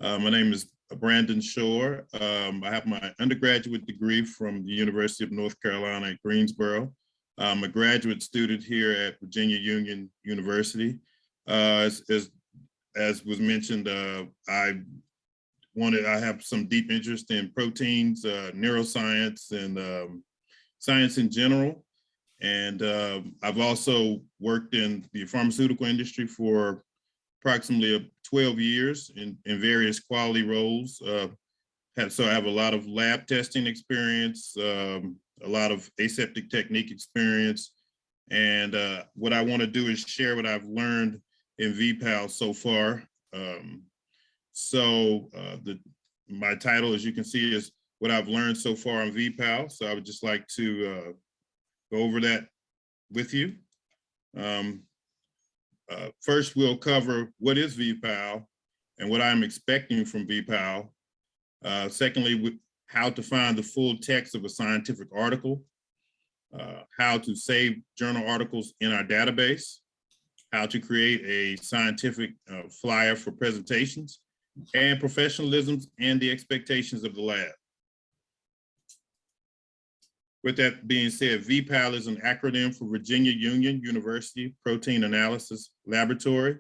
My name is Brandon Shore. I have my undergraduate degree from the University of North Carolina at Greensboro. I'm a graduate student here at Virginia Union University. As was mentioned, I have some deep interest in proteins, neuroscience, and science in general. And I've also worked in the pharmaceutical industry for approximately 12 years in various quality roles. So I have a lot of lab testing experience, a lot of aseptic technique experience. And what I want to do is share what I've learned in VPAL so far. My title, as you can see, is what I've learned so far on VPAL. So I would just like to go over that with you. First, we'll cover what is VPAL and what I'm expecting from VPAL. Secondly, how to find the full text of a scientific article, how to save journal articles in our database, how to create a scientific flyer for presentations, and professionalism and the expectations of the lab. With that being said, VPAL is an acronym for Virginia Union University Protein Analysis Laboratory.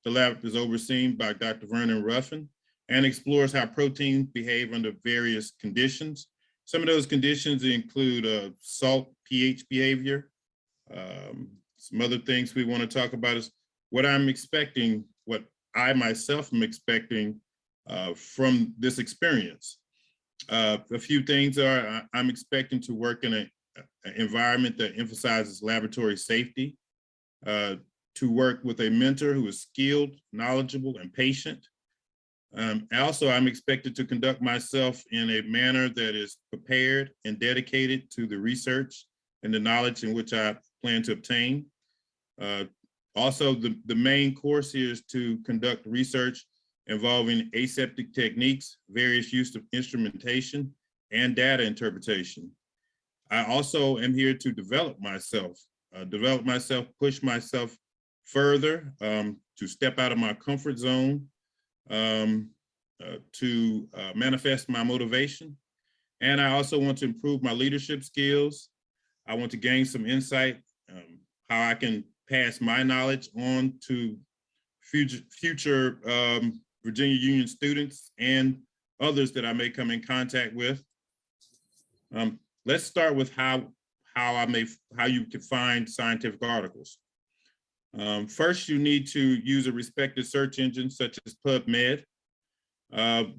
The lab is overseen by Dr. Vernon Ruffin and explores how proteins behave under various conditions. Some of those conditions include salt pH behavior. Some other things we want to talk about is what I'm expecting, what I myself am expecting from this experience. A few things are, I'm expecting to work in an environment that emphasizes laboratory safety, to work with a mentor who is skilled, knowledgeable, and patient. Also, I'm expected to conduct myself in a manner that is prepared and dedicated to the research and the knowledge in which I plan to obtain. Also, the main course here is to conduct research involving aseptic techniques, various use of instrumentation, and data interpretation. I also am here to develop myself, push myself further, to step out of my comfort zone, to manifest my motivation. And I also want to improve my leadership skills. I want to gain some insight, how I can pass my knowledge on to future Virginia Union students and others that I may come in contact with. Let's start with how you can find scientific articles. First, you need to use a respected search engine such as PubMed.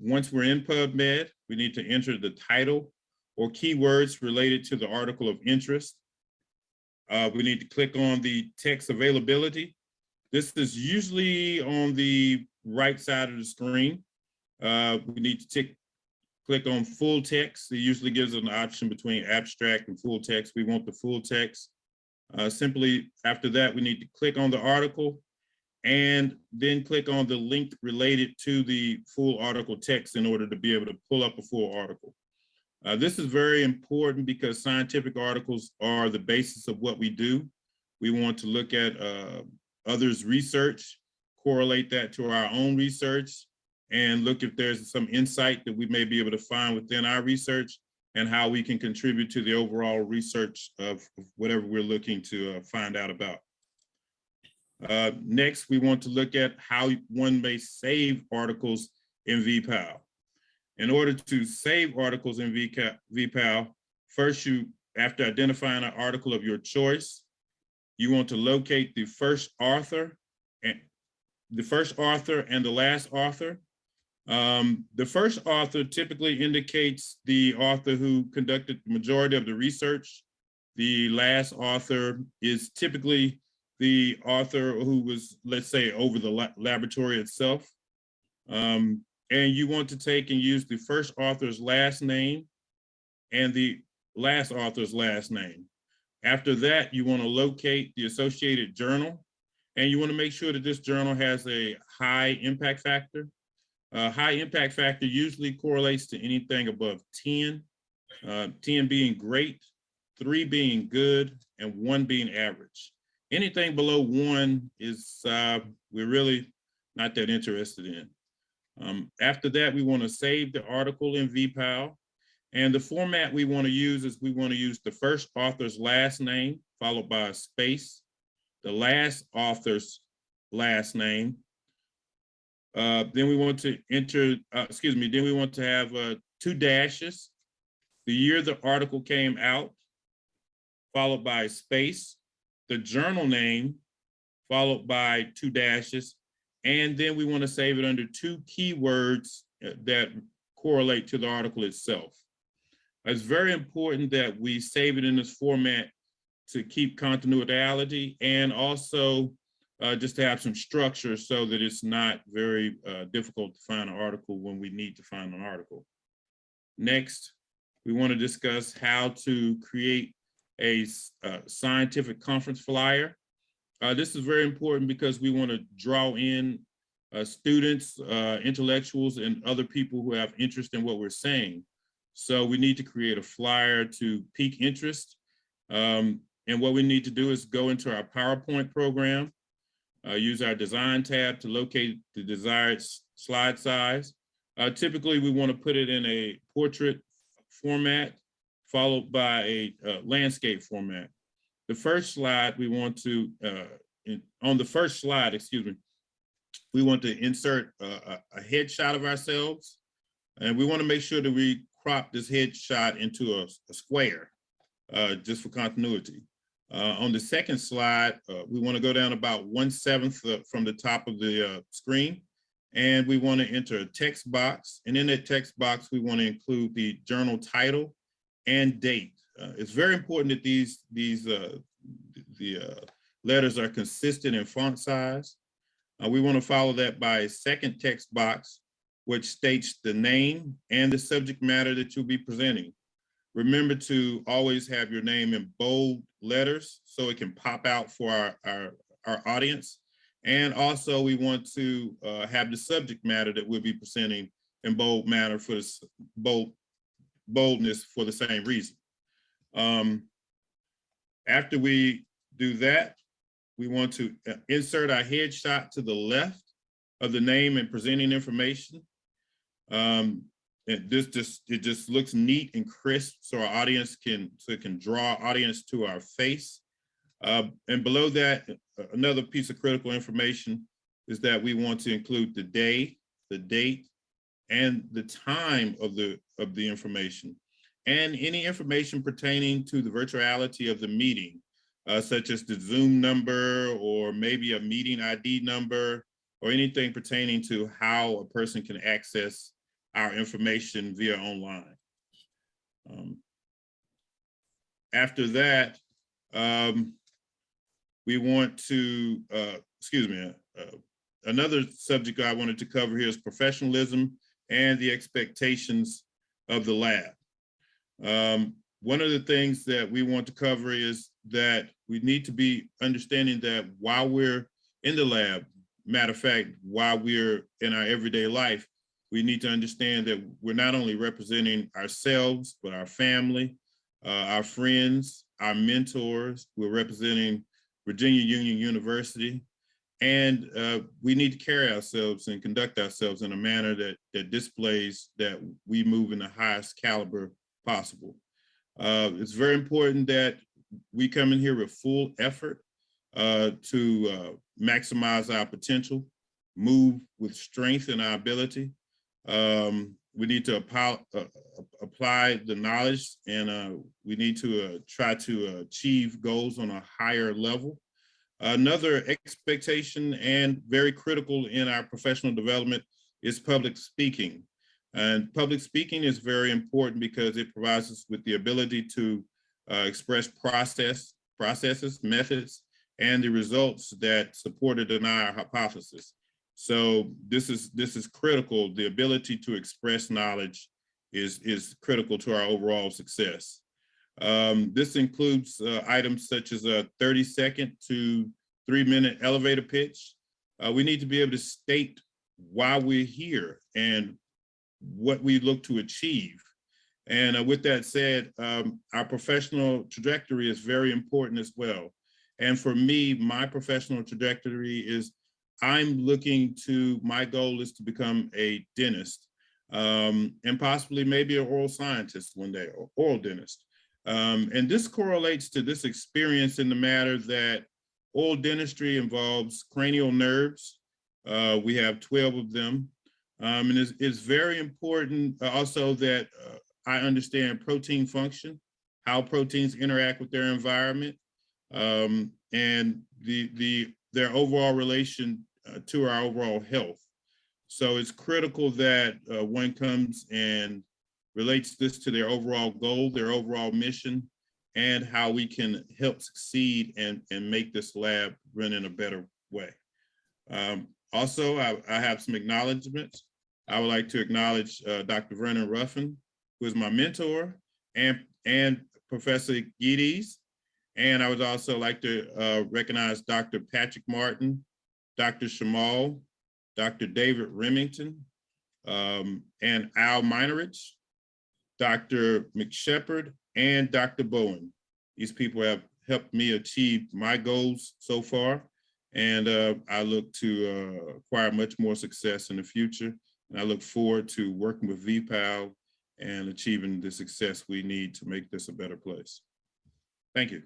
Once we're in PubMed, we need to enter the title or keywords related to the article of interest. We need to click on the text availability. This is usually on the right side of the screen. We need to click on full text. It usually gives us an option between abstract and full text. We want the full text. Simply after that, we need to click on the article and then click on the link related to the full article text in order to be able to pull up a full article. This is very important because scientific articles are the basis of what we do. We want to look at others' research, correlate that to our own research, and look if there's some insight that we may be able to find within our research and how we can contribute to the overall research of whatever we're looking to find out about. Next, we want to look at how one may save articles in VPAL. In order to save articles in VPAL, first after identifying an article of your choice, you want to locate the first author and the last author. The first author typically indicates the author who conducted the majority of the research. The last author is typically the author who was, let's say, over the laboratory itself. And you want to take and use the first author's last name and the last author's last name. After that, you want to locate the associated journal, and you want to make sure that this journal has a high impact factor. High impact factor usually correlates to anything above 10, 10 being great, 3 being good, and 1 being average. Anything below 1 is we're really not that interested in. After that, we want to save the article in VPAL. And the format we want to use is we want to use the first author's last name, followed by a space, the last author's last name. Then we want to enter, then we want to have 2 dashes, the year the article came out, followed by a space, the journal name, followed by 2 dashes. And then we want to save it under 2 keywords that correlate to the article itself. It's very important that we save it in this format to keep continuity and also just to have some structure so that it's not very difficult to find an article when we need to find an article. Next, we want to discuss how to create a scientific conference flyer. This is very important because we want to draw in students, intellectuals, and other people who have interest in what we're saying. So we need to create a flyer to pique interest. And what we need to do is go into our PowerPoint program, use our design tab to locate the desired slide size. Typically, we want to put it in a portrait format, followed by a landscape format. The first slide we want to, on the first slide, excuse me, we want to insert a headshot of ourselves. And we want to make sure that we crop this headshot into a square, just for continuity. On the second slide, we want to go down about 1/7 from the top of the screen. And we want to enter a text box. And in that text box, we want to include the journal title and date. It's very important that the letters are consistent in font size. We want to follow that by a second text box, which states the name and the subject matter that you'll be presenting. Remember to always have your name in bold letters so it can pop out for our audience. And also we want to have the subject matter that we'll be presenting in bold manner for this boldness for the same reason. After we do that, we want to insert our headshot to the left of the name and presenting information. It just looks neat and crisp so our audience can draw audience to our face. And below that, another piece of critical information is that we want to include the day, the date, and the time of the information, and any information pertaining to the virtuality of the meeting, such as the Zoom number or maybe a meeting ID number or anything pertaining to how a person can access our information via online. After that, we want to, another subject I wanted to cover here is professionalism and the expectations of the lab. One of the things that we want to cover is that we need to be understanding that while we're in the lab, matter of fact, while we're in our everyday life, we need to understand that we're not only representing ourselves, but our family, our friends, our mentors. We're representing Virginia Union University. And we need to carry ourselves and conduct ourselves in a manner that displays that we move in the highest caliber possible. It's very important that we come in here with full effort to maximize our potential, move with strength in our ability. We need to apply the knowledge, and we need to try to achieve goals on a higher level. Another expectation and very critical in our professional development is public speaking. And public speaking is very important because it provides us with the ability to express processes, methods, and the results that supported in our hypothesis. So this is critical. The ability to express knowledge is critical to our overall success. This includes items such as a 30-second to 3-minute elevator pitch. We need to be able to state why we're here and what we look to achieve. And with that said, our professional trajectory is very important as well. And for me, my professional trajectory is my goal is to become a dentist, and possibly maybe an oral scientist one day, or oral dentist. And this correlates to this experience in the matter that oral dentistry involves cranial nerves. We have 12 of them. And it's very important also that I understand protein function, how proteins interact with their environment, and their overall relation to our overall health. So it's critical that one comes and relates this to their overall goal, their overall mission, and how we can help succeed and make this lab run in a better way. Also, I have some acknowledgements. I would like to acknowledge Dr. Vernon Ruffin, who is my mentor, and Professor Geddes. And I would also like to recognize Dr. Patrick Martin, Dr. Shamal, Dr. David Remington, and Al Minerich, Dr. McShepard, and Dr. Bowen. These people have helped me achieve my goals so far, and I look to acquire much more success in the future. And I look forward to working with VPAL and achieving the success we need to make this a better place. Thank you.